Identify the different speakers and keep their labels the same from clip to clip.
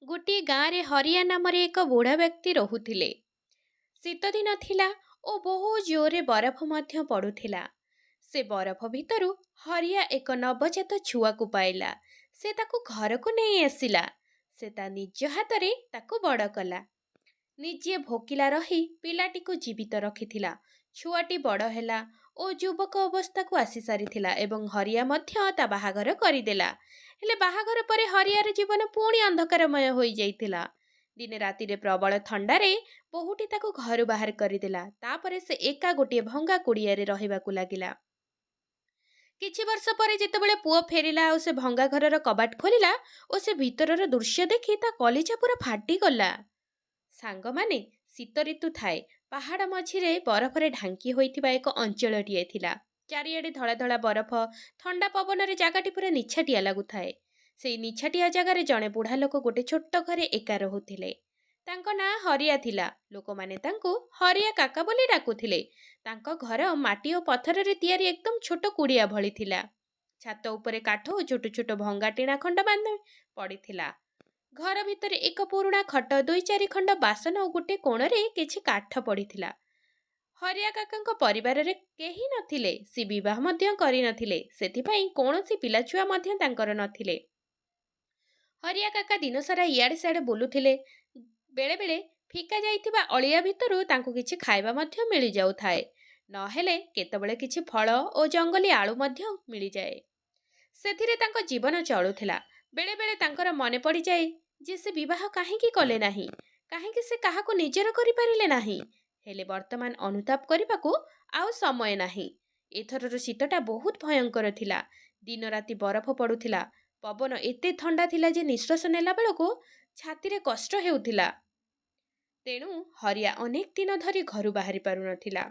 Speaker 1: ଗୋଟିଏ ଗାଁରେ ହରିଆ ନାମରେ ଏକ ବୁଢ଼ା ବ୍ୟକ୍ତି ରହୁଥିଲେ। ଶୀତ ଦିନ ଥିଲା ଓ ବହୁ ଜୋରରେ ବରଫ ମଧ୍ୟ ପଡୁଥିଲା। ସେ ବରଫ ଭିତରୁ ହରିଆ ଏକ ନବଜାତ ଛୁଆକୁ ପାଇଲା। ସେ ତାକୁ ଘରକୁ ନେଇ ଆସିଲା। ସେ ତା ନିଜ ହାତରେ ତାକୁ ବଡ଼ କଲା। ନିଜେ ଭୋକିଲା ରହି ପିଲାଟିକୁ ଜୀବିତ ରଖିଥିଲା। ଛୁଆଟି ବଡ଼ ହେଲା ଓ ଯୁବକ ଅବସ୍ଥାକୁ ଆସି ସାରିଥିଲା ଏବଂ ହରିଆ ମଧ୍ୟ ତା ବାହାଘର କରିଦେଲା। ହେଲେ ବାହାଘର ପରେ ହରିଆର ଜୀବନ ପୁଣି ଅନ୍ଧକାରମୟ ହୋଇଯାଇଥିଲା। ଦିନେ ରାତିରେ ପ୍ରବଳ ଥଣ୍ଡାରେ ବୋହୂଟି ତାକୁ ଘରୁ ବାହାର କରିଦେଲା। ତାପରେ ସେ ଏକା ଗୋଟିଏ ଭଙ୍ଗା କୁଡ଼ିଆରେ ରହିବାକୁ ଲାଗିଲା। କିଛି ବର୍ଷ ପରେ ଯେତେବେଳେ ପୁଅ ଫେରିଲା ଆଉ ସେ ଭଙ୍ଗା ଘରର କବାଟ ଖୋଲିଲା ଓ ସେ ଭିତରର ଦୃଶ୍ୟ ଦେଖି ତା କଲିଜା ପୁରା ଫାଟିଗଲା। ସାଙ୍ଗମାନେ, ଶୀତ ଋତୁ ଥାଏ। ପାହାଡ଼ ମଝିରେ ବରଫରେ ଢାଙ୍କି ହୋଇଥିବା ଏକ ଅଞ୍ଚଳଟିଏ ଥିଲା। ଚାରିଆଡ଼େ ଧଳା ଧଳା ବରଫ, ଥଣ୍ଡା ପବନରେ ଜାଗାଟି ପୁରା ନିଛାଟିଆ ଲାଗୁଥାଏ। ସେଇ ନିଛାଟିଆ ଜାଗାରେ ଜଣେ ବୁଢ଼ା ଲୋକ ଗୋଟେ ଛୋଟ ଘରେ ଏକା ରହୁଥିଲେ। ତାଙ୍କ ନାଁ ହରିଆ ଥିଲା। ଲୋକମାନେ ତାଙ୍କୁ ହରିଆ କାକା ବୋଲି ଡାକୁଥିଲେ। ତାଙ୍କ ଘର ମାଟି ଓ ପଥରରେ ତିଆରି ଏକଦମ ଛୋଟ କୁଡ଼ିଆ ଭଳି ଥିଲା। ଛାତ ଉପରେ କାଠ ଓ ଛୋଟ ଛୋଟ ଭଙ୍ଗା ଟିଣା ଖଣ୍ଡ ବାନ୍ଧି ପଡ଼ିଥିଲା। ଘର ଭିତରେ ଏକ ପୁରୁଣା ଖଟ, ଦୁଇ ଚାରି ଖଣ୍ଡ ବାସନ ଓ ଗୋଟେ କୋଣରେ କିଛି କାଠ ପଡ଼ିଥିଲା। ହରିଆ କାକାଙ୍କ ପରିବାରରେ କେହି ନଥିଲେ। ସେ ବିବାହ ମଧ୍ୟ କରିନଥିଲେ। ସେଥିପାଇଁ କୌଣସି ପିଲାଛୁଆ ମଧ୍ୟ ତାଙ୍କର ନଥିଲେ। ହରିଆ କାକା ଦିନସାରା ଇଆଡ଼େ ସିଆଡ଼େ ବୁଲୁଥିଲେ। ବେଳେବେଳେ ଫିକା ଯାଇଥିବା ଅଳିଆ ଭିତରୁ ତାଙ୍କୁ କିଛି ଖାଇବା ମଧ୍ୟ ମିଳିଯାଉଥାଏ। ନହେଲେ କେତେବେଳେ କିଛି ଫଳ ଓ ଜଙ୍ଗଲୀ ଆଳୁ ମଧ୍ୟ ମିଳିଯାଏ। ସେଥିରେ ତାଙ୍କ ଜୀବନ ଚଳୁଥିଲା। ବେଳେବେଳେ ତାଙ୍କର ମନେ ପଡ଼ିଯାଏ ଯେ ସେ ବିବାହ କାହିଁକି କଲେ ନାହିଁ, କାହିଁକି ସେ କାହାକୁ ନିଜର କରିପାରିଲେ ନାହିଁ। ହେଲେ ବର୍ତ୍ତମାନ ଅନୁତାପ କରିବାକୁ ଆଉ ସମୟ ନାହିଁ। ଏଥରର ଶୀତଟା ବହୁତ ଭୟଙ୍କର ଥିଲା। ଦିନ ରାତି ବରଫ ପଡ଼ୁଥିଲା। ପବନ ଏତେ ଥଣ୍ଡା ଥିଲା ଯେ ନିଶ୍ୱାସ ନେଲା ବେଳକୁ ଛାତିରେ କଷ୍ଟ ହେଉଥିଲା। ତେଣୁ ହରିଆ ଅନେକ ଦିନ ଧରି ଘରୁ ବାହାରି ପାରୁନଥିଲା।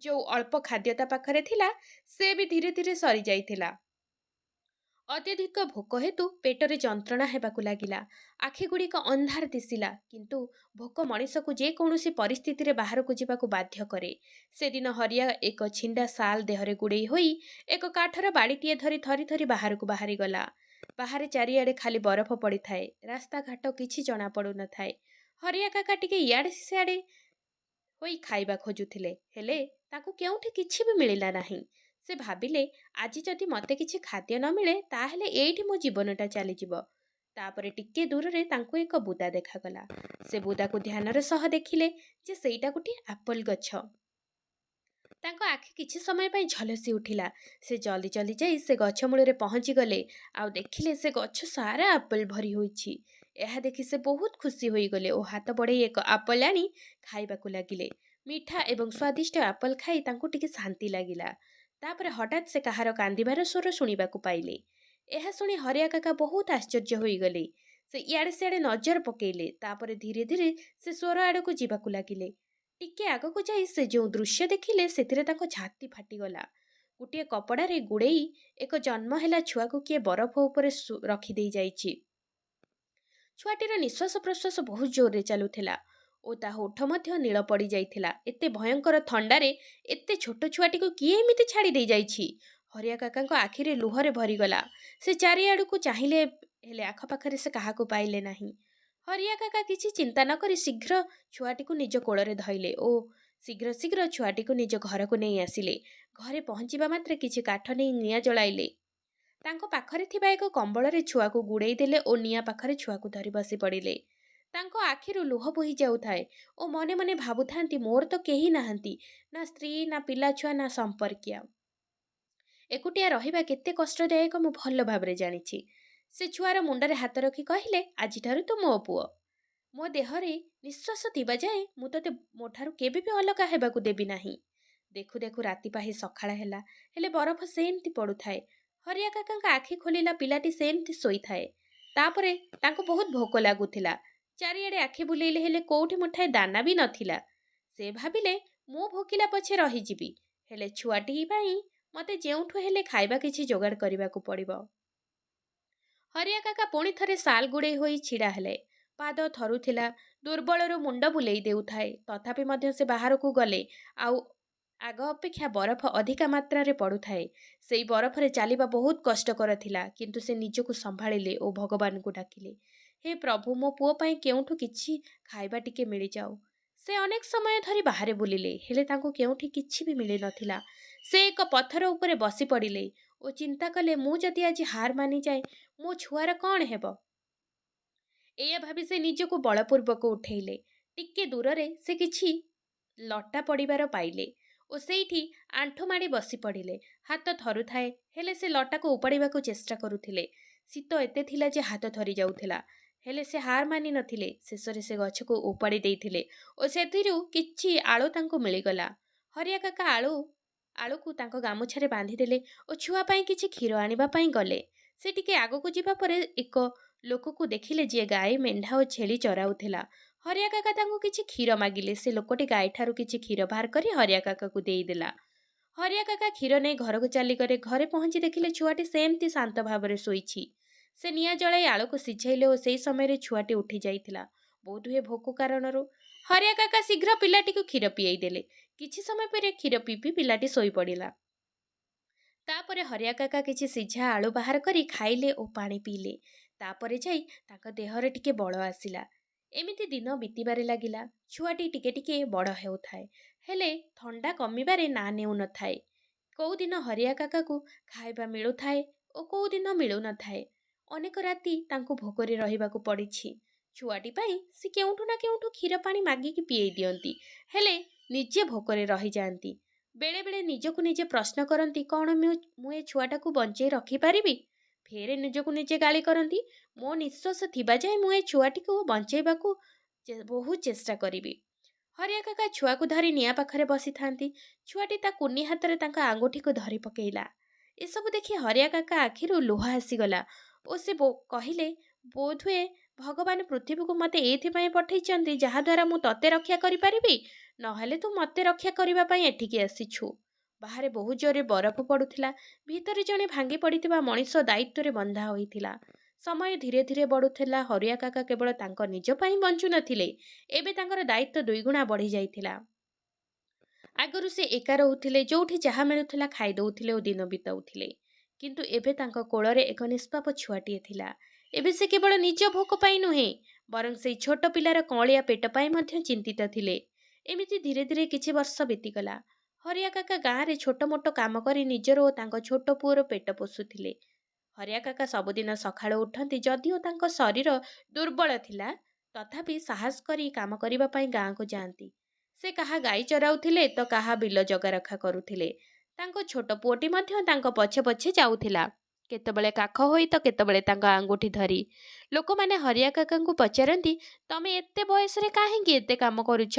Speaker 1: ଯୋଉ ଅଳ୍ପ ଖାଦ୍ୟ ତା ପାଖରେ ଥିଲା ସେ ବି ଧୀରେ ଧୀରେ ସରିଯାଇଥିଲା। ଅତ୍ୟଧିକ ଭୋକ ହେତୁ ପେଟରେ ଯନ୍ତ୍ରଣା ହେବାକୁ ଲାଗିଲା। ଆଖିଗୁଡ଼ିକ ଅନ୍ଧାର ଦିଶିଲା। କିନ୍ତୁ ଭୋକ ମଣିଷକୁ ଯେକୌଣସି ପରିସ୍ଥିତିରେ ବାହାରକୁ ଯିବାକୁ ବାଧ୍ୟ କରେ। ସେଦିନ ହରିଆ ଏକ ଛିଣ୍ଡା ଶାଲ ଦେହରେ ଗୁଡ଼େଇ ହୋଇ ଏକ କାଠର ବାଡ଼ିଟିଏ ଧରି ଥରି ଥରି ବାହାରକୁ ବାହାରିଗଲା। ବାହାରେ ଚାରିଆଡ଼େ ଖାଲି ବରଫ ପଡ଼ିଥାଏ। ରାସ୍ତାଘାଟ କିଛି ଜଣାପଡ଼ୁନଥାଏ। ହରିଆ କାକା ଟିକେ ଇଆଡ଼େ ସିଆଡ଼େ ହୋଇ ଖାଇବା ଖୋଜୁଥିଲେ। ହେଲେ ତାଙ୍କୁ କେଉଁଠି କିଛି ବି ମିଳିଲା ନାହିଁ। ସେ ଭାବିଲେ, ଆଜି ଯଦି ମୋତେ କିଛି ଖାଦ୍ୟ ନ ମିଳେ ତାହେଲେ ଏଇଠି ମୋ ଜୀବନଟା ଚାଲିଯିବ। ତାପରେ ଟିକେ ଦୂରରେ ତାଙ୍କୁ ଏକ ବୁଦା ଦେଖାଗଲା। ସେ ବୁଦାକୁ ଧ୍ୟାନର ସହ ଦେଖିଲେ ଯେ ସେଇଟା ଗୋଟିଏ ଆପଲ ଗଛ। ତାଙ୍କ ଆଖି କିଛି ସମୟ ପାଇଁ ଝଲସି ଉଠିଲା। ସେ ଜଲ୍ଦି ଜଲ୍ଦି ଯାଇ ସେ ଗଛ ମୂଳରେ ପହଞ୍ଚିଗଲେ ଆଉ ଦେଖିଲେ ସେ ଗଛ ସାରା ଆପଲ ଭରି ହୋଇଛି। ଏହା ଦେଖି ସେ ବହୁତ ଖୁସି ହୋଇଗଲେ ଓ ହାତ ବଢ଼େଇ ଏକ ଆପଲ ଆଣି ଖାଇବାକୁ ଲାଗିଲେ। ମିଠା ଏବଂ ସ୍ୱାଦିଷ୍ଟ ଆପଲ ଖାଇ ତାଙ୍କୁ ଟିକେ ଶାନ୍ତି ଲାଗିଲା। ତାପରେ ହଠାତ୍ ସେ କାହାର କାନ୍ଦିବାର ସ୍ୱର ଶୁଣିବାକୁ ପାଇଲେ। ଏହା ଶୁଣି ହରିଆ କାକା ବହୁତ ଆଶ୍ଚର୍ଯ୍ୟ ହୋଇଗଲେ। ସେ ଇଆଡ଼େ ସିଆଡ଼େ ନଜର ପକେଇଲେ। ତାପରେ ଧୀରେ ଧୀରେ ସେ ସ୍ୱର ଆଡ଼କୁ ଯିବାକୁ ଲାଗିଲେ। ଟିକେ ଆଗକୁ ଯାଇ ସେ ଯେଉଁ ଦୃଶ୍ୟ ଦେଖିଲେ ସେଥିରେ ତାଙ୍କ ଛାତି ଫାଟିଗଲା। ଗୋଟିଏ କପଡ଼ାରେ ଗୁଡ଼େଇ ଏକ ଜନ୍ମ ହେଲା ଛୁଆକୁ କିଏ ବରଫ ଉପରେ ରଖିଦେଇ ଯାଇଛି। ଛୁଆଟିର ନିଶ୍ୱାସ ପ୍ରଶ୍ୱାସ ବହୁତ ଜୋରରେ ଚାଲୁଥିଲା ଓ ତା ଓଠ ମଧ୍ୟ ନୀଳ ପଡ଼ିଯାଇଥିଲା। ଏତେ ଭୟଙ୍କର ଥଣ୍ଡାରେ ଏତେ ଛୋଟ ଛୁଆଟିକୁ କିଏ ଏମିତି ଛାଡ଼ି ଦେଇ ଯାଇଛି? ହରିଆ କାକାଙ୍କ ଆଖିରେ ଲୁହରେ ଭରିଗଲା। ସେ ଚାରିଆଡ଼କୁ ଚାହିଁଲେ ହେଲେ ଆଖପାଖରେ ସେ କାହାକୁ ପାଇଲେ ନାହିଁ। ହରିଆ କାକା କିଛି ଚିନ୍ତା ନ କରି ଶୀଘ୍ର ଛୁଆଟିକୁ ନିଜ କୋଳରେ ଧଇଲେ ଓ ଶୀଘ୍ର ଶୀଘ୍ର ଛୁଆଟିକୁ ନିଜ ଘରକୁ ନେଇ ଆସିଲେ। ଘରେ ପହଞ୍ଚିବା ମାତ୍ରେ କିଛି କାଠ ନେଇ ନିଆଁ ଜଳାଇଲେ। ତାଙ୍କ ପାଖରେ ଥିବା ଏକ କମ୍ବଳରେ ଛୁଆକୁ ଗୁଡ଼େଇ ଦେଲେ ଓ ନିଆଁ ପାଖରେ ଛୁଆକୁ ଧରି ବସି ପଡ଼ିଲେ। ତାଙ୍କ ଆଖିରୁ ଲୁହ ବୋହି ଯାଉଥାଏ ଓ ମନେ ମନେ ଭାବୁଥାନ୍ତି, ମୋର ତ କେହି ନାହାନ୍ତି, ନା ସ୍ତ୍ରୀ, ନା ପିଲାଛୁଆ, ନା ସମ୍ପର୍କୀୟ। ଏକୁଟିଆ ରହିବା କେତେ କଷ୍ଟଦାୟକ ମୁଁ ଭଲ ଭାବରେ ଜାଣିଛି। ସେ ଛୁଆର ମୁଣ୍ଡରେ ହାତ ରଖି କହିଲେ, ଆଜିଠାରୁ ତୁ ମୋ ପୁଅ। ମୋ ଦେହରେ ନିଶ୍ୱାସ ଥିବା ଯାଏ ମୁଁ ତୋତେ ମୋ ଠାରୁ କେବେ ବି ଅଲଗା ହେବାକୁ ଦେବି ନାହିଁ। ଦେଖୁ ଦେଖୁ ରାତି ପାହି ସକାଳ ହେଲା। ହେଲେ ବରଫ ସେମିତି ପଡ଼ୁଥାଏ। ହରିଆ କାକାଙ୍କ ଆଖି ଖୋଲିଲା ପିଲାଟି ସେମିତି ଶୋଇଥାଏ। ତାପରେ ତାଙ୍କୁ ବହୁତ ଭୋକ ଲାଗୁଥିଲା। ଚାରିଆଡ଼େ ଆଖି ବୁଲେଇଲେ ହେଲେ କୋଉଠି ମୁଠାଏ ଦାନା ବି ନଥିଲା। ସେ ଭାବିଲେ, ମୁଁ ଭୋକିଲା ପଛେ ରହିଯିବି, ହେଲେ ଛୁଆଟି ପାଇଁ ମୋତେ ଯେଉଁଠୁ ହେଲେ ଖାଇବା କିଛି ଯୋଗାଡ଼ କରିବାକୁ ପଡ଼ିବ। ହରିଆ କାକା ପୁଣି ଥରେ ଶାଲ ଗୁଡ଼େଇ ହୋଇ ଛିଡ଼ା ହେଲେ। ପାଦ ଥରୁଥିଲା, ଦୁର୍ବଳରୁ ମୁଣ୍ଡ ବୁଲେଇ ଦେଉଥାଏ। ତଥାପି ମଧ୍ୟ ସେ ବାହାରକୁ ଗଲେ। ଆଉ ଆଗ ଅପେକ୍ଷା ବରଫ ଅଧିକା ମାତ୍ରାରେ ପଡ଼ୁଥାଏ। ସେଇ ବରଫରେ ଚାଲିବା ବହୁତ କଷ୍ଟକର ଥିଲା। କିନ୍ତୁ ସେ ନିଜକୁ ସମ୍ଭାଳିଲେ ଓ ଭଗବାନଙ୍କୁ ଡାକିଲେ, हे ପ୍ରଭୁ, ମୋ ପୁଅ ପାଇଁ କେଉଁଠୁ କିଛି ଖାଇବା ଟିକେ ମିଳିଯାଉ। ସେ ଅନେକ ସମୟ ଧରି ବାହାରେ ବୁଲିଲେ, ହେଲେ ତାଙ୍କୁ କେଉଁଠି କିଛି ବି ମିଳିନଥିଲା। ସେ ଏକ ପଥର ଉପରେ ବସି ପଡ଼ିଲେ ଓ ଚିନ୍ତା କଲେ, ମୁଁ ଯଦି ଆଜି ହାର ମାନିଯାଏ, ମୋ ଛୁଆର କ'ଣ ହେବ? ଏଇଆ ଭାବି ସେ ନିଜକୁ ବଳପୂର୍ବକ ଉଠେଇଲେ। ଟିକେ ଦୂରରେ ସେ କିଛି ଲଟା ପଡ଼ିବାର ପାଇଲେ ଓ ସେଇଠି ଆଣ୍ଠୁ ମାଡ଼ି ବସି ପଡ଼ିଲେ। ହାତ ଥରୁଥାଏ, ହେଲେ ସେ ଲଟାକୁ ଉପାଡ଼ିବାକୁ ଚେଷ୍ଟା କରୁଥିଲେ। ଶୀତ ଏତେ ଥିଲା ଯେ ହାତ ଥରି ଯାଉଥିଲା, ହେଲେ ସେ ହାର ମାନି ନଥିଲେ। ଶେଷରେ ସେ ଗଛକୁ ଉପାଡ଼ି ଦେଇଥିଲେ ଓ ସେଥିରୁ କିଛି ଆଳୁ ତାଙ୍କୁ ମିଳିଗଲା। ହରିଆ କାକା ଆଳୁକୁ ତାଙ୍କ ଗାମୁଛାରେ ବାନ୍ଧିଦେଲେ ଓ ଛୁଆ ପାଇଁ କିଛି କ୍ଷୀର ଆଣିବା ପାଇଁ ଗଲେ। ସେ ଟିକେ ଆଗକୁ ଯିବା ପରେ ଏକ ଲୋକକୁ ଦେଖିଲେ ଯିଏ ଗାଈ, ମେଣ୍ଢା ଓ ଛେଳି ଚରାଉଥିଲା। ହରିଆ କାକା ତାଙ୍କୁ କିଛି କ୍ଷୀର ମାଗିଲେ। ସେ ଲୋକଟି ଗାଈଠାରୁ କିଛି କ୍ଷୀର ବାହାର କରି ହରିଆ କାକାକୁ ଦେଇଦେଲା। ହରିଆ କାକା କ୍ଷୀର ନେଇ ଘରକୁ ଚାଲିଗଲେ। ଘରେ ପହଞ୍ଚି ଦେଖିଲେ ଛୁଆଟି ସେମିତି ଶାନ୍ତ ଭାବରେ ଶୋଇଛି। ସେ ନିଆଁ ଜଳାଇ ଆଳୁକୁ ସିଝାଇଲେ ଓ ସେହି ସମୟରେ ଛୁଆଟି ଉଠି ଯାଇଥିଲା, ବୋଧହୁଏ ଭୋକ କାରଣରୁ। ହରିଆ କାକା ଶୀଘ୍ର ପିଲାଟିକୁ କ୍ଷୀର ପିଆଇ ଦେଲେ। କିଛି ସମୟ ପରେ କ୍ଷୀର ପିଇ ପିଲାଟି ଶୋଇପଡ଼ିଲା। ତାପରେ ହରିଆ କାକା କିଛି ସିଝା ଆଳୁ ବାହାର କରି ଖାଇଲେ ଓ ପାଣି ପିଇଲେ। ତାପରେ ଯାଇ ତାଙ୍କ ଦେହରେ ଟିକେ ବଳ ଆସିଲା। ଏମିତି ଦିନ ବିତିବାରେ ଲାଗିଲା। ଛୁଆଟି ଟିକେ ଟିକେ ବଡ଼ ହେଉଥାଏ, ହେଲେ ଥଣ୍ଡା କମିବାରେ ନାଁ ନେଉନଥାଏ। କୋଉ ଦିନ ହରିଆ କାକାକୁ ଖାଇବା ମିଳୁଥାଏ ଓ କୋଉ ଦିନ ମିଳୁନଥାଏ। ଅନେକ ରାତି ତାଙ୍କୁ ଭୋକରେ ରହିବାକୁ ପଡ଼ିଛି। ଛୁଆଟି ପାଇଁ ସେ କେଉଁଠୁ ନା କେଉଁଠୁ କ୍ଷୀର ପାଣି ମାଗିକି ପିଏଇ ଦିଅନ୍ତି, ହେଲେ ନିଜେ ଭୋକରେ ରହିଯାଆନ୍ତି। ବେଳେବେଳେ ନିଜକୁ ନିଜେ ପ୍ରଶ୍ନ କରନ୍ତି, କ'ଣ ମୁଁ ଏ ଛୁଆଟାକୁ ବଞ୍ଚେଇ ରଖିପାରିବି? ଫେରେ ନିଜକୁ ନିଜେ ଗାଳି କରନ୍ତି, ମୋ ନିଶ୍ୱାସ ଥିବା ଯାଏ ମୁଁ ଏ ଛୁଆଟିକୁ ବଞ୍ଚେଇବାକୁ ବହୁତ ଚେଷ୍ଟା କରିବି। ହରିଆ କାକା ଛୁଆକୁ ଧରି ନିଆଁ ପାଖରେ ବସିଥାନ୍ତି। ଛୁଆଟି ତା କୁନି ହାତରେ ତାଙ୍କ ଆଙ୍ଗୁଠିକୁ ଧରି ପକେଇଲା। ଏସବୁ ଦେଖି ହରିଆ କାକା ଆଖିରୁ ଲୁହ ଆସିଗଲା ଓ ସେ କହିଲେ, ବୋଧହୁଏ ଭଗବାନ ପୃଥିବୀକୁ ମୋତେ ଏଇଥିପାଇଁ ପଠେଇଛନ୍ତି ଯାହାଦ୍ୱାରା ମୁଁ ତତେ ରକ୍ଷା କରିପାରିବି, ନହେଲେ ତୁ ମୋତେ ରକ୍ଷା କରିବା ପାଇଁ ଏଠିକି ଆସିଛୁ। ବାହାରେ ବହୁତ ଜୋରରେ ବରଫ ପଡ଼ୁଥିଲା। ଭିତରେ ଜଣେ ଭାଙ୍ଗି ପଡ଼ିଥିବା ମଣିଷ ଦାୟିତ୍ୱରେ ବନ୍ଧା ହୋଇଥିଲା। ସମୟ ଧୀରେ ଧୀରେ ବଢ଼ୁଥିଲା। ହରିଆ କାକା କେବଳ ତାଙ୍କ ନିଜ ପାଇଁ ବଞ୍ଚୁନଥିଲେ, ଏବେ ତାଙ୍କର ଦାୟିତ୍ୱ ଦୁଇଗୁଣା ବଢ଼ି ଯାଇଥିଲା। ଆଗରୁ ସେ ଏକା ରହୁଥିଲେ, ଯୋଉଠି ଯାହା ମିଳୁଥିଲା ଖାଇ ଦଉଥିଲେ ଓ ଦିନ ବିତାଉଥିଲେ। କିନ୍ତୁ ଏବେ ତାଙ୍କ କୋଳରେ ଏକ ନିଷ୍ପାପ ଛୁଆଟିଏ ଥିଲା। ଏବେ ସେ କେବଳ ନିଜ ଭୋକ ପାଇଁ ନୁହେଁ, ବରଂ ସେଇ ଛୋଟ ପିଲାର କଅଁଳିଆ ପେଟ ପାଇଁ ମଧ୍ୟ ଚିନ୍ତିତ ଥିଲେ। ଏମିତି ଧୀରେ ଧୀରେ କିଛି ବର୍ଷ ବିତିଗଲା। ହରିଆ କାକା ଗାଁରେ ଛୋଟ ମୋଟ କାମ କରି ନିଜର ଓ ତାଙ୍କ ଛୋଟ ପୁଅର ପେଟ ପୋଷୁଥିଲେ। ହରିଆ କାକା ସବୁଦିନ ସକାଳୁ ଉଠନ୍ତି। ଯଦିଓ ତାଙ୍କ ଶରୀର ଦୁର୍ବଳ ଥିଲା, ତଥାପି ସାହସ କରି କାମ କରିବା ପାଇଁ ଗାଁକୁ ଯାଆନ୍ତି। ସେ କାହା ଗାଈ ଚରାଉଥିଲେ ତ କାହା ବିଲ ଜଗାରଖା କରୁଥିଲେ। ତାଙ୍କ ଛୋଟ ପୁଅଟି ମଧ୍ୟ ତାଙ୍କ ପଛେ ପଛେ ଯାଉଥିଲା, କେତେବେଳେ କାଖ ହୋଇ ତ କେତେବେଳେ ତାଙ୍କ ଆଙ୍ଗୁଠି ଧରି। ଲୋକମାନେ ହରିଆ କାକାଙ୍କୁ ପଚାରନ୍ତି, ତମେ ଏତେ ବୟସରେ କାହିଁକି ଏତେ କାମ କରୁଛ?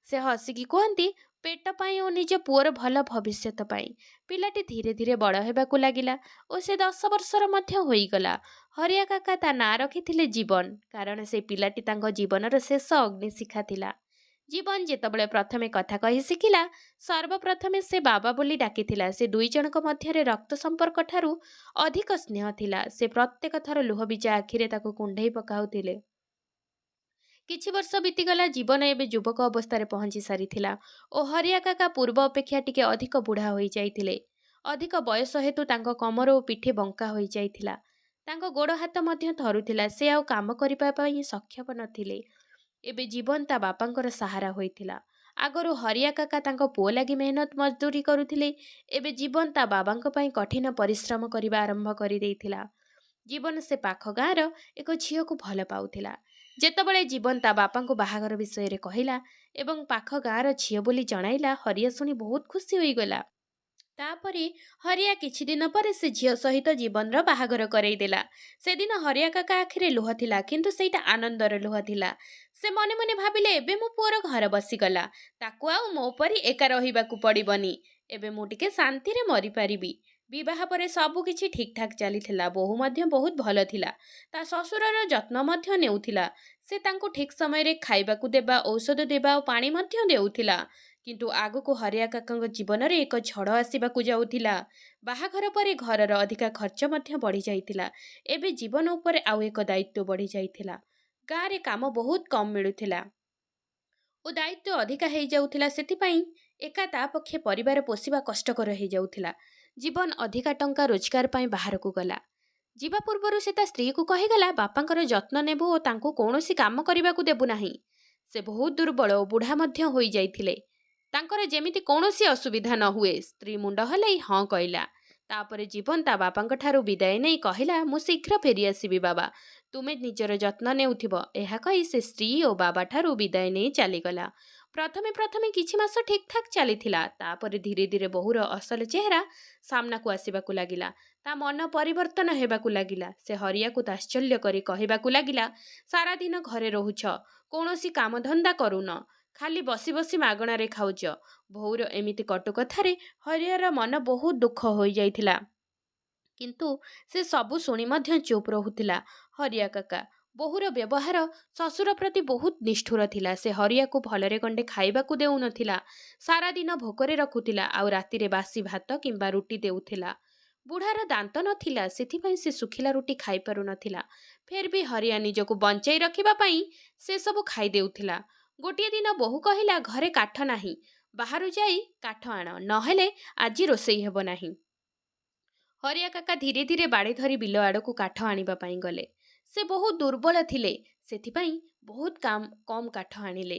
Speaker 1: ସେ ହସିକି କୁହନ୍ତି, ପେଟ ପାଇଁ ଓ ନିଜ ପୁଅର ଭଲ ଭବିଷ୍ୟତ ପାଇଁ। ପିଲାଟି ଧୀରେ ଧୀରେ ବଡ଼ ହେବାକୁ ଲାଗିଲା ଓ ସେ 10 ବର୍ଷର ମଧ୍ୟ ହୋଇଗଲା। ହରିଆ କାକା ତା ନାଁ ରଖିଥିଲେ ଜୀବନ, କାରଣ ସେ ପିଲାଟି ତାଙ୍କ ଜୀବନର ଶେଷ ଅଗ୍ନିଶିଖା ଥିଲା। ଜୀବନ ଯେତେବେଳେ ପ୍ରଥମେ କଥା କହି ଶିଖିଲା, ସର୍ବପ୍ରଥମେ ସେ ବାବା ବୋଲି ଡାକିଥିଲା। ସେ ଦୁଇ ଜଣଙ୍କ ମଧ୍ୟରେ ରକ୍ତ ସମ୍ପର୍କ ଠାରୁ ଅଧିକ ସ୍ନେହ ଥିଲା। ସେ ପ୍ରତ୍ୟେକ ଥର ଲୁହଭିଜା ଆଖିରେ ତାକୁ କୁଣ୍ଢେଇ ପକାଉଥିଲେ। କିଛି ବର୍ଷ ବିତିଗଲା। ଜୀବନ ଏବେ ଯୁବକ ଅବସ୍ଥାରେ ପହଞ୍ଚି ସାରିଥିଲା ଓ ହରିଆ କାକା ପୂର୍ବ ଅପେକ୍ଷା ଟିକେ ଅଧିକ ବୁଢ଼ା ହୋଇଯାଇଥିଲେ। ଅଧିକ ବୟସ ହେତୁ ତାଙ୍କ କମର ଓ ପିଠି ବଙ୍କା ହୋଇଯାଇଥିଲା। ତାଙ୍କ ଗୋଡ଼ ହାତ ମଧ୍ୟ ଥରୁଥିଲା। ସେ ଆଉ କାମ କରିବା ପାଇଁ ସକ୍ଷମ ନଥିଲେ। ଏବେ ଜୀବନ ତା ବାପାଙ୍କର ସାହାରା ହୋଇଥିଲା। ଆଗରୁ ହରିଆ କାକା ତାଙ୍କ ପୁଅ ଲାଗି ମେହନତ ମଜଦୁରୀ କରୁଥିଲେ। ଏବେ ଜୀବନ ତା ବାବାଙ୍କ ପାଇଁ କଠିନ ପରିଶ୍ରମ କରିବା ଆରମ୍ଭ କରିଦେଇଥିଲା। ଜୀବନ ସେ ପାଖ ଗାଁର ଏକ ଝିଅକୁ ଭଲ ପାଉଥିଲା। ଯେତେବେଳେ ଜୀବନ ତା ବାପାଙ୍କୁ ବାହାଘର ବିଷୟରେ କହିଲା ଏବଂ ପାଖ ଗାଁର ଝିଅ ବୋଲି ଜଣାଇଲା, ହରିଆ ଶୁଣି ବହୁତ ଖୁସି ହୋଇଗଲା। ତାପରେ ହରିଆ କିଛି ଦିନ ପରେ ସେ ଝିଅ ସହିତ ଜୀବନର ବାହାଘର କରେଇଦେଲା। ସେଦିନ ହରିଆ କାକା ଆଖିରେ ଲୁହ ଥିଲା, କିନ୍ତୁ ସେଇଟା ଆନନ୍ଦର ଲୁହ ଥିଲା। ସେ ମନେ ମନେ ଭାବିଲେ, ଏବେ ମୋ ପୁଅର ଘର ବସିଗଲା। ତାକୁ ଆଉ ମୋ ପରି ଏକା ରହିବାକୁ ପଡ଼ିବନି। ଏବେ ମୁଁ ଟିକେ ଶାନ୍ତିରେ ମରିପାରିବି। ବିବାହ ପରେ ସବୁ କିଛି ଠିକ୍ ଠାକ୍ ଚାଲିଥିଲା। ବୋହୂ ମଧ୍ୟ ବହୁତ ଭଲ ଥିଲା। ତା ଶ୍ୱଶୁରର ଯତ୍ନ ମଧ୍ୟ ନେଉଥିଲା। ସେ ତାଙ୍କୁ ଠିକ୍ ସମୟରେ ଖାଇବାକୁ ଦେବା, ଔଷଧ ଦେବା ଓ ପାଣି ମଧ୍ୟ ଦେଉଥିଲା। କିନ୍ତୁ ଆଗକୁ ହରିଆ କାକାଙ୍କ ଜୀବନରେ ଏକ ଝଡ଼ ଆସିବାକୁ ଯାଉଥିଲା। ବାହାଘର ପରେ ଘରର ଅଧିକା ଖର୍ଚ୍ଚ ମଧ୍ୟ ବଢ଼ିଯାଇଥିଲା। ଏବେ ଜୀବନ ଉପରେ ଆଉ ଏକ ଦାୟିତ୍ୱ ବଢ଼ିଯାଇଥିଲା। ଗାଁରେ କାମ ବହୁତ କମ୍ ମିଳୁଥିଲା ଓ ଦାୟିତ୍ୱ ଅଧିକା ହେଇଯାଉଥିଲା। ସେଥିପାଇଁ ଏକା ତା ପକ୍ଷେ ପରିବାର ପୋଷିବା କଷ୍ଟକର ହେଇଯାଉଥିଲା। ଜୀବନ ଅଧିକା ଟଙ୍କା ରୋଜଗାର ପାଇଁ ବାହାରକୁ ଗଲା। ଯିବା ପୂର୍ବରୁ ସେ ତା ସ୍ତ୍ରୀକୁ କହିଗଲା, ବାପାଙ୍କର ଯତ୍ନ ନେବୁ ଓ ତାଙ୍କୁ କୌଣସି କାମ କରିବାକୁ ଦେବୁ ନାହିଁ। ସେ ବହୁତ ଦୁର୍ବଳ ଓ ବୁଢ଼ା ମଧ୍ୟ ହୋଇଯାଇଥିଲେ। ତାଙ୍କର ଯେମିତି କୌଣସି ଅସୁବିଧା ନ ହୁଏ। ସ୍ତ୍ରୀ ମୁଣ୍ଡ ହଲେଇ ହଁ କହିଲା। ତାପରେ ଜୀବନ ତା ବାପାଙ୍କଠାରୁ ବିଦାୟ ନେଇ କହିଲା, ମୁଁ ଶୀଘ୍ର ଫେରିଆସିବି ବାବା, ତୁମେ ନିଜର ଯତ୍ନ ନେଉଥିବ। ଏହା କହି ସେ ସ୍ତ୍ରୀ ଓ ବାବାଠାରୁ ବିଦାୟ ନେଇ ଚାଲିଗଲା। ପ୍ରଥମେ ପ୍ରଥମେ କିଛି ମାସ ଠିକ୍ ଠାକ୍ ଚାଲିଥିଲା। ତାପରେ ଧୀରେ ଧୀରେ ବୋହୂର ଅସଲ ଚେହେରା ସାମ୍ନାକୁ ଆସିବାକୁ ଲାଗିଲା। ତା ମନ ପରିବର୍ତ୍ତନ ହେବାକୁ ଲାଗିଲା। ସେ ହରିଆକୁ ତାତ୍ସଲ୍ୟ କରି କହିବାକୁ ଲାଗିଲା, ସାରାଦିନ ଘରେ ରହୁଛ, କୌଣସି କାମଧନ୍ଦା କରୁନ, ଖାଲି ବସି ବସି ମାଗଣାରେ ଖାଉଛ। ବୋହୂର ଏମିତି କଟୁ କଥାରେ ହରିଆର ମନ ବହୁତ ଦୁଃଖ ହୋଇଯାଇଥିଲା। କିନ୍ତୁ ସେ ସବୁ ଶୁଣି ମଧ୍ୟ ଚୁପ୍ ରହୁଥିଲା। ହରିଆ କାକା ବୋହୂର ବ୍ୟବହାର ଶ୍ୱଶୁର ପ୍ରତି ବହୁତ ନିଷ୍ଠୁର ଥିଲା। ସେ ହରିଆକୁ ଭଲରେ ଗଣ୍ଡେ ଖାଇବାକୁ ଦେଉନଥିଲା। ସାରାଦିନ ଭୋକରେ ରଖୁଥିଲା ଆଉ ରାତିରେ ବାସି ଭାତ କିମ୍ବା ରୁଟି ଦେଉଥିଲା। ବୁଢ଼ାର ଦାନ୍ତ ନଥିଲା, ସେଥିପାଇଁ ସେ ଶୁଖିଲା ରୁଟି ଖାଇପାରୁନଥିଲା। ଫେର୍ ବି ହରିଆ ନିଜକୁ ବଞ୍ଚାଇ ରଖିବା ପାଇଁ ସେସବୁ ଖାଇଦେଉଥିଲା। ଗୋଟିଏ ଦିନ ବୋହୂ କହିଲା, ଘରେ କାଠ ନାହିଁ, ବାହାରୁ ଯାଇ କାଠ ଆଣ, ନହେଲେ ଆଜି ରୋଷେଇ ହେବ ନାହିଁ। ହରିଆ କାକା ଧୀରେ ଧୀରେ ବାଡ଼ି ଧରି ବିଲ ଆଡ଼କୁ କାଠ ଆଣିବା ପାଇଁ ଗଲେ। ସେ ବହୁତ ଦୁର୍ବଳ ଥିଲେ, ସେଥିପାଇଁ ବହୁତ କମ୍ କାଠ ଆଣିଲେ।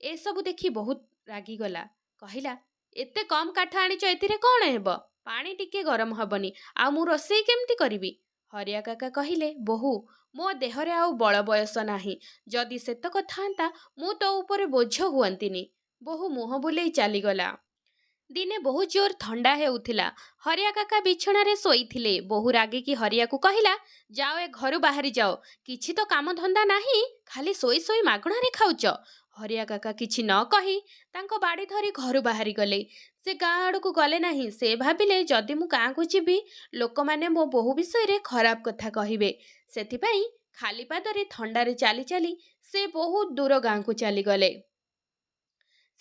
Speaker 1: ଏସବୁ ଦେଖି ବହୁତ ରାଗିଗଲା। କହିଲା, ଏତେ କମ୍ କାଠ ଆଣିଛ, ଏଥିରେ କ'ଣ ହେବ? ପାଣି ଟିକେ ଗରମ ହବନି, ଆଉ ମୁଁ ରୋଷେଇ କେମିତି କରିବି? ହରିଆ କାକା କହିଲେ, ବୋହୂ, ମୋ ଦେହରେ ଆଉ ବଳ ବୟସ ନାହିଁ। ଯଦି ସେତକ ଥାନ୍ତା ମୁଁ ତୋ ଉପରେ ବୋଝ ହୁଅନ୍ତିନି। ବୋହୂ ମୁହଁ ବୁଲେଇ ଚାଲିଗଲା। ଦିନେ ବହୁତ ଜୋର ଥଣ୍ଡା ହେଉଥିଲା। ହରିଆ କାକା ବିଛଣାରେ ଶୋଇଥିଲେ। ବୋହୂ ରାଗିକି ହରିଆକୁ କହିଲା, ଯାଅ, ଏ ଘରୁ ବାହାରି ଯାଅ, କିଛି ତ କାମ ଧନ୍ଦା ନାହିଁ, ଖାଲି ଶୋଇ ଶୋଇ ମାଗଣାରେ ଖାଉଛ। ହରିଆ କାକା କିଛି ନ କହି ତାଙ୍କ ବାଡ଼ି ଧରି ଘରୁ ବାହାରି ଗଲେ। ସେ ଗାଁ ଆଡ଼କୁ ଗଲେ ନାହିଁ। ସେ ଭାବିଲେ, ଯଦି ମୁଁ ଗାଁକୁ ଯିବି, ଲୋକମାନେ ମୋ ବୋହୂ ବିଷୟରେ ଖରାପ କଥା କହିବେ। ସେଥିପାଇଁ ଖାଲି ପାଦରେ ଥଣ୍ଡାରେ ଚାଲି ଚାଲି ସେ ବହୁତ ଦୂର ଗାଁକୁ ଚାଲିଗଲେ।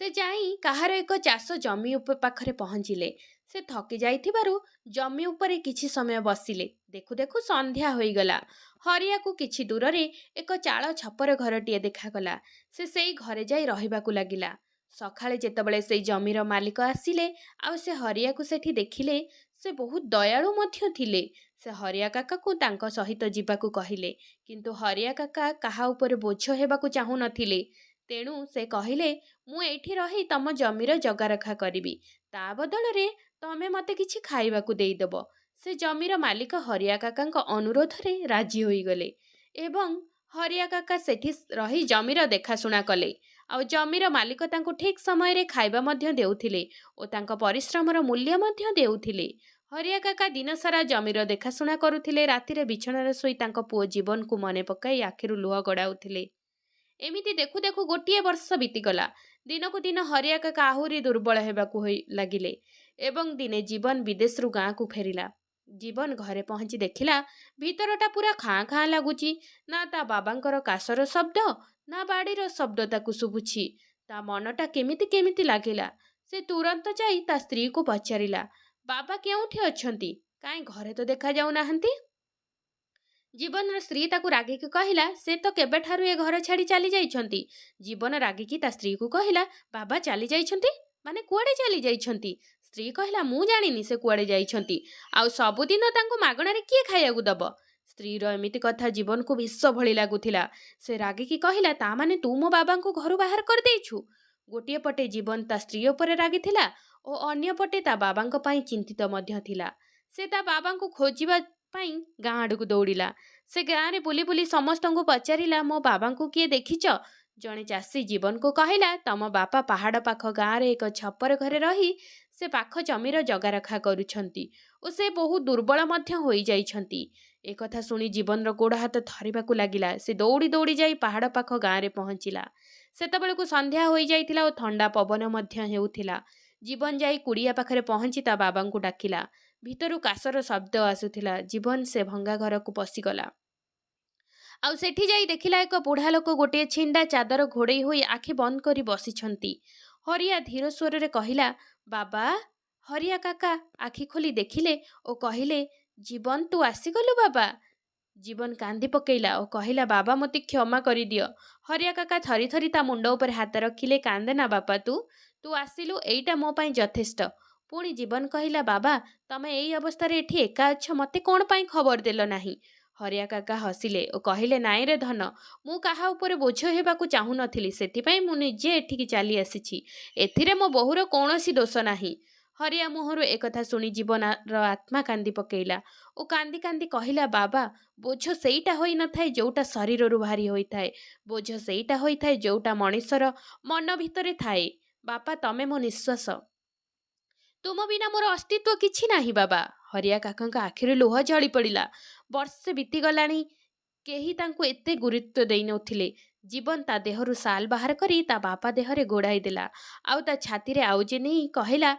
Speaker 1: ସେ ଯାଇ କାହାର ଏକ ଚାଷ ଜମି ପାଖରେ ପହଞ୍ଚିଲେ। ସେ ଥକି ଯାଇଥିବାରୁ ଜମି ଉପରେ କିଛି ସମୟ ବସିଲେ। ଦେଖୁ ଦେଖୁ ସନ୍ଧ୍ୟା ହୋଇଗଲା। ହରିଆକୁ କିଛି ଦୂରରେ ଏକ ଚାଳ ଛପର ଘରଟିଏ ଦେଖାଗଲା। ସେ ସେଇ ଘରେ ଯାଇ ରହିବାକୁ ଲାଗିଲା। ସକାଳେ ଯେତେବେଳେ ସେଇ ଜମିର ମାଲିକ ଆସିଲେ ଆଉ ସେ ହରିଆକୁ ସେଠି ଦେଖିଲେ, ସେ ବହୁତ ଦୟାଳୁ ମଧ୍ୟ ଥିଲେ। ସେ ହରିଆ କାକାକୁ ତାଙ୍କ ସହିତ ଯିବାକୁ କହିଲେ। କିନ୍ତୁ ହରିଆ କାକା କାହା ଉପରେ ବୋଝ ହେବାକୁ ଚାହୁଁନଥିଲେ। ତେଣୁ ସେ କହିଲେ, ମୁଁ ଏଇଠି ରହି ତମ ଜମିର ଜଗାରଖା କରିବି। ତା ବଦଳରେ ତମେ ମୋତେ କିଛି ଖାଇବାକୁ ଦେଇଦେବ। ସେ ଜମିର ମାଲିକ ହରିଆ କାକାଙ୍କ ଅନୁରୋଧରେ ରାଜି ହୋଇଗଲେ ଏବଂ ହରିଆ କାକା ସେଠି ରହି ଜମିର ଦେଖାଶୁଣା କଲେ। ଆଉ ଜମିର ମାଲିକ ତାଙ୍କୁ ଠିକ୍ ସମୟରେ ଖାଇବା ମଧ୍ୟ ଦେଉଥିଲେ ଓ ତାଙ୍କ ପରିଶ୍ରମର ମୂଲ୍ୟ ମଧ୍ୟ ଦେଉଥିଲେ। ହରିଆ କାକା ଦିନସାରା ଜମିର ଦେଖାଶୁଣା କରୁଥିଲେ। ରାତିରେ ବିଛଣାରେ ଶୋଇ ତାଙ୍କ ପୁଅ ଜୀବନକୁ ମନେ ପକାଇ ଆଖିରୁ ଲୁହ ଗଡ଼ାଉଥିଲେ। ଏମିତି ଦେଖୁ ଦେଖୁ ଗୋଟିଏ ବର୍ଷ ବିତିଗଲା। ଦିନକୁ ଦିନ ହରିଆ କାକା ଆହୁରି ଦୁର୍ବଳ ହେବାକୁ ଲାଗିଲେ ଏବଂ ଦିନେ ଜୀବନ ବିଦେଶରୁ ଗାଁକୁ ଫେରିଲା। ଜୀବନ ଘରେ ପହଞ୍ଚି ଦେଖିଲା, ଭିତରଟା ପୁରା ଖାଁ ଖାଁ ଲାଗୁଛି। ନା ତା ବାବାଙ୍କର କାଶର ଶବ୍ଦ, ନା ବାଡ଼ିର ଶବ୍ଦ ତାକୁ ଶୁଭୁଛି। ତା ମନଟା କେମିତି କେମିତି ଲାଗିଲା। ସେ ତୁରନ୍ତ ଯାଇ ତା ସ୍ତ୍ରୀକୁ ପଚାରିଲା, ବାବା କେଉଁଠି ଅଛନ୍ତି? କାହିଁ ଘରେ ତ ଦେଖାଯାଉନାହାନ୍ତି। ଜୀବନର ସ୍ତ୍ରୀ ତାକୁ ରାଗିକି କହିଲା, ସେ ତ କେବେଠାରୁ ଏ ଘର ଛାଡ଼ି ଚାଲି ଯାଇଛନ୍ତି। ଜୀବନ ରାଗିକି ତା ସ୍ତ୍ରୀକୁ କହିଲା, ବାବା ଚାଲି ଯାଇଛନ୍ତି? ମାନେ କୁଆଡ଼େ ଚାଲି ଯାଇଛନ୍ତି? ସ୍ତ୍ରୀ କହିଲା, ମୁଁ ଜାଣିନି ସେ କୁଆଡ଼େ ଯାଇଛନ୍ତି। ଆଉ ସବୁଦିନ ତାଙ୍କୁ ମାଗଣାରେ କିଏ ଖାଇବାକୁ ଦବ? ସ୍ତ୍ରୀର ଏମିତି କଥା ଜୀବନକୁ ବିଷ ଭଳି ଲାଗୁଥିଲା। ସେ ରାଗିକି କହିଲା, ତା ମାନେ ତୁ ମୋ ବାବାଙ୍କୁ ଘରୁ ବାହାର କରିଦେଇଛୁ? ଗୋଟିଏ ପଟେ ଜୀବନ ତା ସ୍ତ୍ରୀ ଉପରେ ରାଗିଥିଲା ଓ ଅନ୍ୟ ପଟେ ତା ବାବାଙ୍କ ପାଇଁ ଚିନ୍ତିତ ମଧ୍ୟ ଥିଲା। ସେ ତା ବାବାଙ୍କୁ ଖୋଜିବା ପାଇଁ ଗାଁ ଆଡ଼କୁ ଦୌଡ଼ିଲା। ସେ ଗାଁରେ ବୁଲି ବୁଲି ସମସ୍ତଙ୍କୁ ପଚାରିଲା, ମୋ ବାବାଙ୍କୁ କିଏ ଦେଖିଛ? ଜଣେ ଚାଷୀ ଜୀବନକୁ କହିଲା, ତମ ବାପା ପାହାଡ଼ ପାଖ ଗାଁରେ ଏକ ଛପର ଘରେ ରହି ସେ ପାଖ ଜମିର ଜଗାରଖା କରୁଛନ୍ତି ଓ ସେ ବହୁତ ଦୁର୍ବଳ ମଧ୍ୟ ହୋଇଯାଇଛନ୍ତି। ଏକଥା ଶୁଣି ଜୀବନର ଗୋଡ଼ ହାତ ଥରିବାକୁ ଲାଗିଲା। ସେ ଦୌଡ଼ି ଦୌଡ଼ି ଯାଇ ପାହାଡ଼ ପାଖ ଗାଁରେ ପହଞ୍ଚିଲା। ସେତେବେଳକୁ ସନ୍ଧ୍ୟା ହୋଇଯାଇଥିଲା ଓ ଥଣ୍ଡା ପବନ ମଧ୍ୟ ହେଉଥିଲା। ଜୀବନ ଯାଇ କୁଡ଼ିଆ ପାଖରେ ପହଞ୍ଚି ତା ବାବାଙ୍କୁ ଡାକିଲା। ଭିତରୁ କାଶର ଶବ୍ଦ ଆସୁଥିଲା। ଜୀବନ ସେ ଭଙ୍ଗା ଘରକୁ ପଶିଗଲା ଆଉ ସେଠି ଯାଇ ଦେଖିଲା, ଏକ ବୁଢ଼ା ଲୋକ ଗୋଟିଏ ଛିଣ୍ଡା ଚାଦର ଘୋଡ଼େଇ ହୋଇ ଆଖି ବନ୍ଦ କରି ବସିଛନ୍ତି। ହରିଆ ଧୀର ସ୍ୱରରେ କହିଲା, ବାବା। ହରିଆ କାକା ଆଖି ଖୋଲି ଦେଖିଲେ ଓ କହିଲେ, ଜୀବନ ତୁ ଆସିଗଲୁ ବାବା? ଜୀବନ କାନ୍ଦି ପକେଇଲା ଓ କହିଲା, ବାବା ମୋତେ କ୍ଷମା କରିଦିଅ। ହରିଆ କାକା ଥରି ଥରି ତା ମୁଣ୍ଡ ଉପରେ ହାତ ରଖିଲେ, କାନ୍ଦେ ନା ବାପା, ତୁ ଆସିଲୁ, ଏଇଟା ମୋ ପାଇଁ ଯଥେଷ୍ଟ। ପୁଣି ଜୀବନ କହିଲା, ବାବା ତମେ ଏଇ ଅବସ୍ଥାରେ ଏଠି ଏକା ଅଛ, ମୋତେ କ'ଣ ପାଇଁ ଖବର ଦେଲ ନାହିଁ? ହରିଆ କାକା ହସିଲେ ଓ କହିଲେ, ନାଇଁ ରେ ଧନ, ମୁଁ କାହା ଉପରେ ବୋଝ ହେବାକୁ ଚାହୁଁନଥିଲି, ସେଥିପାଇଁ ମୁଁ ନିଜେ ଏଠିକି ଚାଲି ଆସିଛି। ଏଥିରେ ମୋ ବୋହୂର କୌଣସି ଦୋଷ ନାହିଁ। ହରିଆ ମୁହଁରୁ ଏକଥା ଶୁଣି ଜୀବନର ଆତ୍ମା କାନ୍ଦି ପକେଇଲା ଓ କାନ୍ଦି କାନ୍ଦି କହିଲା, ବାବା ବୋଝ ସେଇଟା ହୋଇନଥାଏ ଯୋଉଟା ଶରୀରରୁ ଭାରି ହୋଇଥାଏ। ବୋଝ ସେଇଟା ହୋଇଥାଏ ଯୋଉଟା ମଣିଷର ମନ ଭିତରେ ଥାଏ। ବାପା ତମେ ମୋ ନିଶ୍ୱାସ। ତୁମ ବିନା ମୋର ଅସ୍ତିତ୍ୱ କିଛି ନାହିଁ ବାବା। ହରିଆ କାକାଙ୍କ ଆଖିରୁ ଲୁହ ଝଳି ପଡ଼ିଲା। ବର୍ଷେ ବିତିଗଲାଣି, କେହି ତାଙ୍କୁ ଏତେ ଗୁରୁତ୍ୱ ଦେଇନଥିଲେ। ଜୀବନ ତା ଦେହରୁ ଶାଲ୍ ବାହାର କରି ତା ବାପା ଦେହରେ ଗୋଡ଼ାଇ ଦେଲା, ଆଉ ତା ଛାତିରେ ଆଉଜି ନେଇ କହିଲା,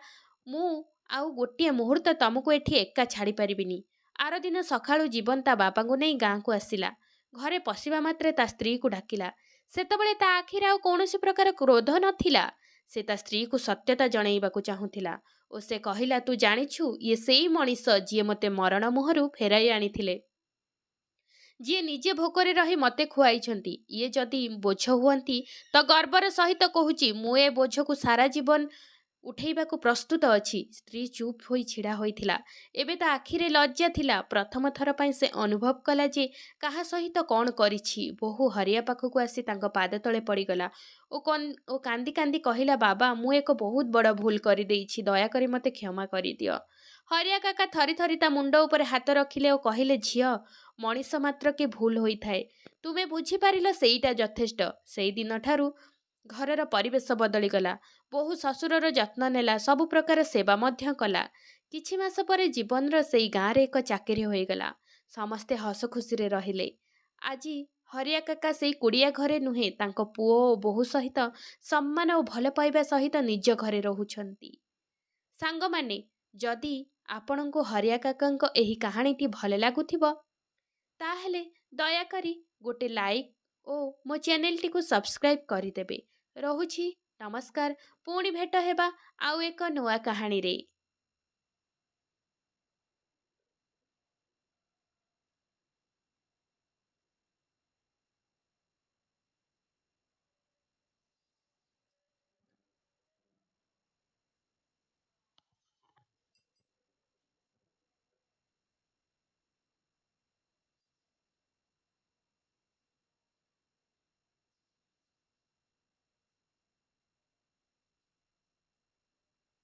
Speaker 1: ମୁଁ ଆଉ ଗୋଟିଏ ମୁହୂର୍ତ୍ତ ତମକୁ ଏଠି ଏକା ଛାଡ଼ି ପାରିବିନି। ଆରଦିନ ସକାଳୁ ଜୀବନ ତା ବାପାଙ୍କୁ ନେଇ ଗାଁକୁ ଆସିଲା। ଘରେ ପଶିବା ମାତ୍ରେ ତା ସ୍ତ୍ରୀକୁ ଡାକିଲା। ସେତେବେଳେ ତା ଆଖିରେ ଆଉ କୌଣସି ପ୍ରକାର କ୍ରୋଧ ନଥିଲା। ସେ ତା ସ୍ତ୍ରୀକୁ ସତ୍ୟତା ଜଣେଇବାକୁ ଚାହୁଁଥିଲା ଓ ସେ କହିଲା, ତୁ ଜାଣିଛୁ, ଇଏ ସେଇ ମଣିଷ ଯିଏ ମୋତେ ମରଣ ମୁହଁରୁ ଫେରାଇ ଆଣିଥିଲେ, ଯିଏ ନିଜେ ଭୋକରେ ରହି ମୋତେ ଖୁଆଇଛନ୍ତି। ଇଏ ଯଦି ବୋଝ ହୁଅନ୍ତି ତ ଗର୍ବର ସହିତ କହୁଛି, ମୁଁ ଏ ବୋଝକୁ ସାରା ଜୀବନ ଉଠେଇବାକୁ ପ୍ରସ୍ତୁତ ଅଛି। ସ୍ତ୍ରୀ ଚୁପ୍ ହୋଇ ଛିଡ଼ା ହୋଇଥିଲା। ଏବେ ତା ଆଖିରେ ଲଜ୍ଜା ଥିଲା। ପ୍ରଥମ ଥର ପାଇଁ ସେ ଅନୁଭବ କଲା ଯେ କାହା ସହିତ କ'ଣ କରିଛି। ବୋହୂ ହରିଆ ପାଖକୁ ଆସି ତାଙ୍କ ପାଦ ତଳେ ପଡ଼ିଗଲା ଓ କାନ୍ଦି କାନ୍ଦି କହିଲା, ବାବା ମୁଁ ଏକ ବହୁତ ବଡ଼ ଭୁଲ କରିଦେଇଛି, ଦୟାକରି ମୋତେ କ୍ଷମା କରିଦିଅ। ହରିଆ କାକା ଥରି ଥରି ତା ମୁଣ୍ଡ ଉପରେ ହାତ ରଖିଲେ ଓ କହିଲେ, ଝିଅ, ମଣିଷ ମାତ୍ରକେ ଭୁଲ ହୋଇଥାଏ। ତୁମେ ବୁଝିପାରିଲ ସେଇଟା ଯଥେଷ୍ଟ। ସେଇ ଦିନଠାରୁ ଘରର ପରିବେଶ ବଦଳିଗଲା। ବୋହୂ ଶ୍ୱଶୁରର ଯତ୍ନ ନେଲା, ସବୁ ପ୍ରକାର ସେବା ମଧ୍ୟ କଲା। କିଛି ମାସ ପରେ ଜୀବନର ସେଇ ଗାଁରେ ଏକ ଚାକିରି ହୋଇଗଲା। ସମସ୍ତେ ହସ ଖୁସିରେ ରହିଲେ। ଆଜି ହରିଆ କାକା ସେଇ କୁଡ଼ିଆ ଘରେ ନୁହେଁ, ତାଙ୍କ ପୁଅ ଓ ବୋହୂ ସହିତ ସମ୍ମାନ ଓ ଭଲ ପାଇବା ସହିତ ନିଜ ଘରେ ରହୁଛନ୍ତି। ସାଙ୍ଗମାନେ, ଯଦି ଆପଣଙ୍କୁ ହରିଆ କାକାଙ୍କ ଏହି କାହାଣୀଟି ଭଲ ଲାଗୁଥିବ, ତାହେଲେ ଦୟାକରି ଗୋଟେ ଲାଇକ୍ ଓ ମୋ ଚ୍ୟାନେଲଟିକୁ ସବସ୍କ୍ରାଇବ୍ କରିଦେବେ। ରହୁଛି, ନମସ୍କାର। ପୁଣି ଭେଟ ହେବା ଆଉ ଏକ ନୂଆ କାହାଣୀରେ।